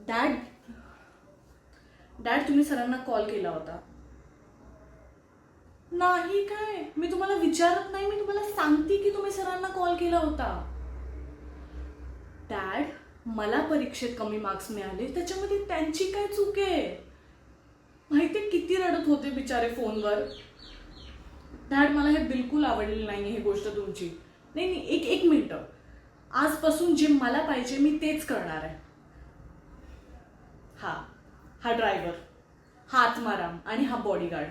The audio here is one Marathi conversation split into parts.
डॅड डॅड तुम्ही सरांना कॉल केला होता? नाही काय, मी तुम्हाला विचारत नाही, मी तुम्हाला सांगते की तुम्ही सरांना कॉल केला होता. डॅड, मला परीक्षेत कमी मार्क्स मिळाले, त्याच्यामध्ये त्यांची काय चूक आहे? माहिती किती रडत होते बिचारे फोनवर. डॅड, मला हे बिलकुल आवडलेली नाही ही गोष्ट तुमची. नाही नाही, एक मिनिट. आजपासून जे मला पाहिजे मी तेच करणार आहे. हा ड्रायव्हर, हा आत्माराम आणि हा बॉडीगार्ड,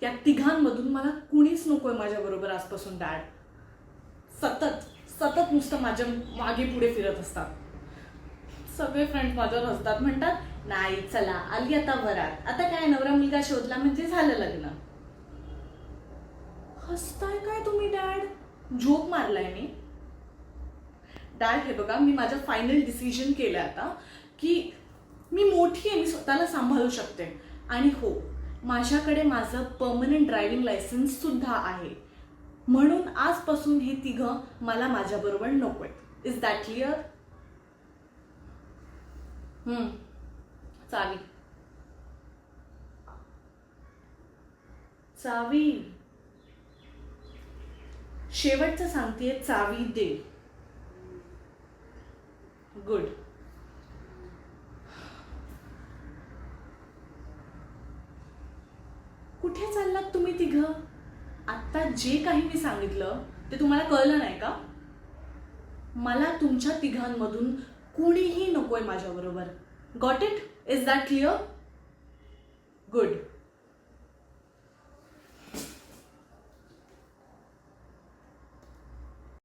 या तिघांमधून मला कुणीच नकोय माझ्याबरोबर आजपासून. डॅड, सतत सतत नुसतं माझ्या मागे पुढे फिरत असतात. सगळे फ्रेंड्स माझ्यावर हसतात, म्हणतात नाही चला आली आता वरात, आता काय नवरा मुलगा शोधला म्हणजे झालं लग्न. हसताय काय तुम्ही डॅड? झोप मारलाय मी? डॅड, हे बघा, मी माझं फायनल डिसिजन केलंय आता की मी मोठी आहे, मी स्वतःला सांभाळू शकते. आणि हो, माझ्याकडे माझं परमनंट ड्रायव्हिंग लायसन्स सुद्धा आहे. म्हणून आजपासून हे तिघं मला माझ्याबरोबर नकोय. Is that clear? चावी चावी शेवटचं सांगतेय, चावी दे. गुड. कुठे चाललात तुम्ही तिघं? आत्ता जे काही मी सांगितलं ते तुम्हाला कळलं नाही का? मला तुमच्या तिघांमधून कुणीही नकोय माझ्याबरोबर. Got it? Is that clear? Good.